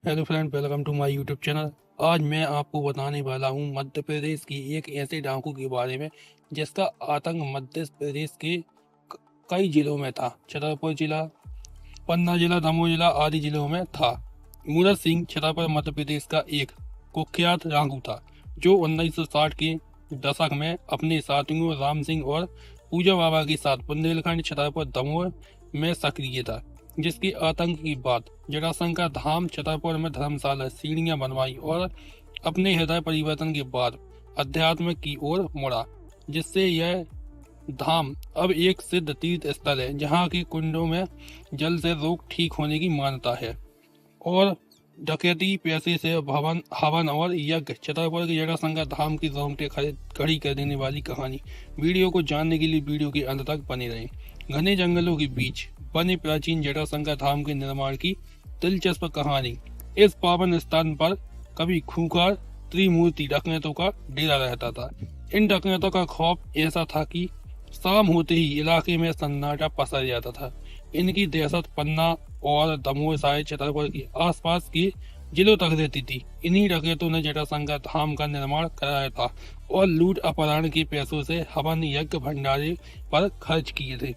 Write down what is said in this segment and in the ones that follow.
Hello friend, welcome to my YouTube channel. आज मैं आपको बताने वाला हूं मध्य प्रदेश की एक ऐसे डाकू के बारे में जिसका आतंक मध्य प्रदेश के कई जिलों में था। छतरपुर जिला, पन्ना जिला, दमोह जिला आदि जिलों में था। मूरत सिंह छतरपुर मध्य प्रदेश का एक कुख्यात डाकू था जो 1960 के दशक में अपने साथियों राम सिंह और पूजा बाबा के साथ बुंदेलखंड, छतरपुर, दमोह में सक्रिय था। जिसके आतंक की बात जटाशंकर धाम छतरपुर में धर्मशाला सीढ़ियां बनवाई और अपने हृदय परिवर्तन के बाद अध्यात्म की ओर मुड़ा, जिससे यह धाम अब एक सिद्ध तीर्थ स्थल है जहाँ के कुंडों में जल से रोग ठीक होने की मान्यता है। और डकैती, पैसे से भवन हवन और यज्ञ, छतरपुर के जटाशंकर धाम की रोंगटे खड़ी कर देने वाली कहानी। वीडियो को जानने के लिए वीडियो के अंत तक बने रहें। घने जंगलों के बीच बने प्राचीन जटाशंकर धाम के निर्माण की दिलचस्प कहानी। इस पावन स्थान पर कभी खूंखार त्रिमूर्ति डकैतों का डेरा रहता था। इन डकैतों का खौफ ऐसा था कि शाम होते ही इलाके में सन्नाटा पसर जाता था। इनकी दहशत पन्ना और दमोह, साहिब, छतरपुर के आसपास के जिलों तक रहती थी। इन्हीं डकैतों ने जटाशंकर धाम का निर्माण कराया था और लूट अपहरण के पैसों से हवन, यज्ञ, भंडारे पर खर्च किए थे।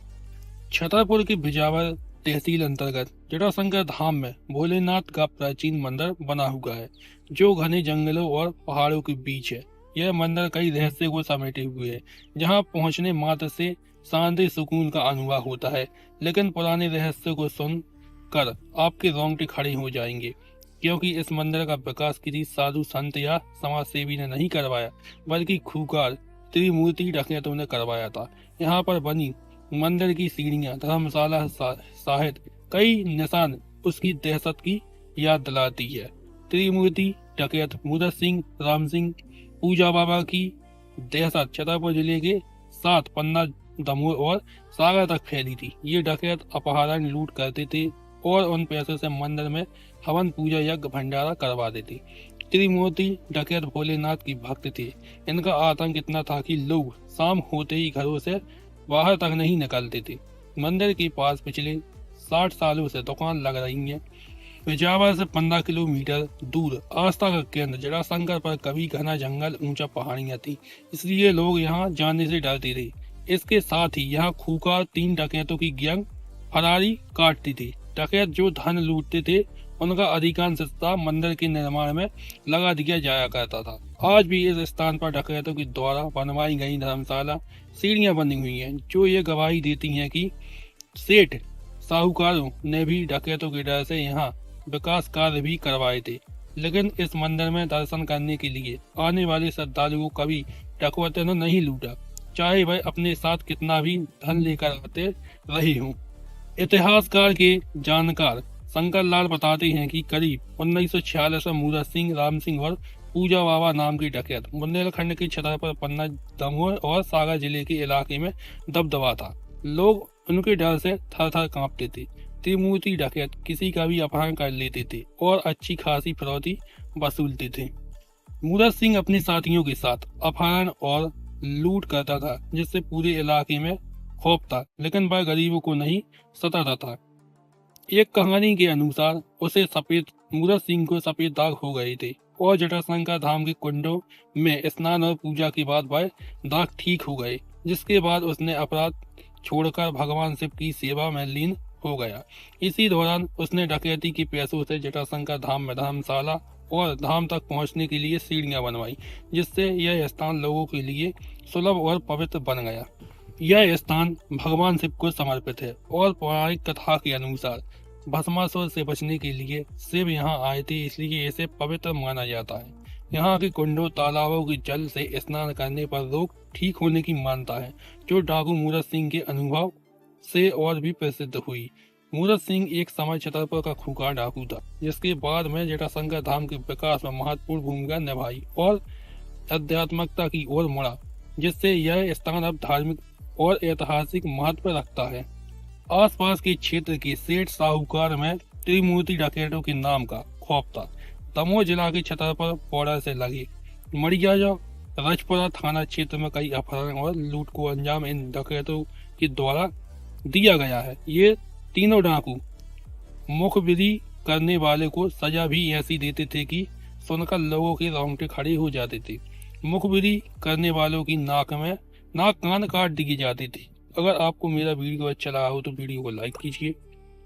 छतरपुर के बिजावर तहसील अंतर्गत जटाशंकर धाम में भोलेनाथ का प्राचीन मंदिर बना हुआ है जो घने जंगलों और पहाड़ों के बीच है। यह मंदिर कई रहस्य को समेटे हुए है, जहां पहुंचने मात्र से शांति सुकून का अनुभव होता है। लेकिन पुराने रहस्यों को सुन कर आपके रोंगटे खड़े हो जाएंगे, क्योंकि इस मंदिर का विकास किसी साधु संत या समाज सेवी ने नहीं करवाया, बल्कि खूंखार त्रिमूर्ति डकैतों ने करवाया था। यहाँ पर बनी मंदिर की सीढ़ियां, धर्मशाला, साहित्य, कई निशान उसकी दहशत की याद दिलाती है। त्रिमूर्ति डकैत मूरत सिंह, राम सिंह, पूजा बाबा की दहशत छतरपुर जिले के साथ पन्ना, दमोह और सागर तक फैली थी। ये डकैत अपहरण, लूट करते थे और उन पैसों से मंदिर में हवन, पूजा, यज्ञ, भंडारा करवा देते। त्रिमूर्ति डकैत भोलेनाथ की भक्त थे। इनका आतंक इतना था कि लोग शाम होते ही घरों से बाहर तक नहीं निकलते थे। मंदिर के पास पिछले 60 सालों से दुकान लग रही है। पेजावर से 15 किलोमीटर दूर आस्था का केंद्र जटाशंकर पर कभी घना जंगल, ऊंचा पहाड़ियां थी, इसलिए लोग यहाँ जाने से डरते थे। इसके साथ ही यहाँ खूंखार 3 डकैतों की गैंग फरारी काटती थी। डकैत जो धन लूटते थे उनका अधिकांश हिस्सा मंदिर के निर्माण में लगा दिया जाया करता था। आज भी इस स्थान पर डकैतों के द्वारा बनवाई गई धर्मशाला, सीढ़ियां बनी हुई हैं जो ये गवाही देती हैं कि सेठ साहूकारों ने भी डकैतों के डर से यहाँ विकास कार्य भी करवाए थे। लेकिन इस मंदिर में दर्शन करने के लिए आने वाले श्रद्धालुओं को कभी डकैतों ने नहीं लूटा, चाहे वह अपने साथ कितना भी धन लेकर आते रहे हों। इतिहासकार के जानकार शंकर लाल बताते हैं कि करीब 1946 में मूरत सिंह, राम सिंह और पूजा बाबा नाम की डकैत बुंदेलखंड के छतरपुर, पन्ना, दमोह और सागर जिले के इलाके में दबदबा था। लोग उनके डर से थर थर कांपते थे। त्रिमूर्ति डकैत किसी का भी अपहरण कर लेते थे और अच्छी खासी फिरौती वसूलते थे। मूरत सिंह अपने साथियों के साथ अपहरण और लूट करता था, जिससे पूरे इलाके में खौफ था, लेकिन वह गरीबों को नहीं सताता था। एक कहानी के अनुसार मूरत सिंह को सफेद दाग हो गए थे और जटाशंकर धाम के कुंडों में स्नान और पूजा के बाद वह दाग ठीक हो गए, जिसके बाद उसने अपराध छोड़कर भगवान शिव की सेवा में लीन हो गया। इसी दौरान उसने डकैती के पैसों से जटाशंकर धाम में धर्मशाला और धाम तक पहुंचने के लिए सीढ़ियां बनवाई, जिससे यह स्थान लोगों के लिए सुलभ और पवित्र बन गया। यह स्थान भगवान शिव को समर्पित है और पौराणिक कथा के अनुसार भस्मासुर से बचने के लिए शिव यहाँ आए थे, इसलिए इसे पवित्र माना जाता है। यहाँ के कुंडों, तालाबों के जल से स्नान करने पर रोग ठीक होने की मान्यता है, जो डाकू मूरत सिंह के अनुभव से और भी प्रसिद्ध हुई। मूरत सिंह एक समय छतरपुर का खूंखार डाकू था, जिसके बाद में जटाशंकर धाम के विकास में महत्वपूर्ण भूमिका निभाई और आध्यात्मिकता की ओर मुड़ा, जिससे यह स्थान अब धार्मिक और ऐतिहासिक महत्व रखता है। आसपास के क्षेत्र के सेठ साहूकार में त्रिमूर्ति डकैतों के नाम का खौफ था। दमोह जिला के छतरपुर बॉर्डर से लगे मड़ियाजा रजपुरा थाना क्षेत्र में कई अपहरण और लूट को अंजाम इन डकैतों के द्वारा दिया गया है। ये तीनों डाकू मुखबिरी करने वाले को सजा भी ऐसी देते थे कि सुनकर लोगों के रोंगटे खड़े हो जाते थे। मुखबिरी करने वालों की नाक कान काट दिए जाते थे। अगर आपको मेरा वीडियो अच्छा लगा हो तो वीडियो को लाइक कीजिए,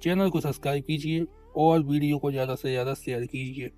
चैनल को सब्सक्राइब कीजिए और वीडियो को ज़्यादा से ज़्यादा शेयर कीजिए।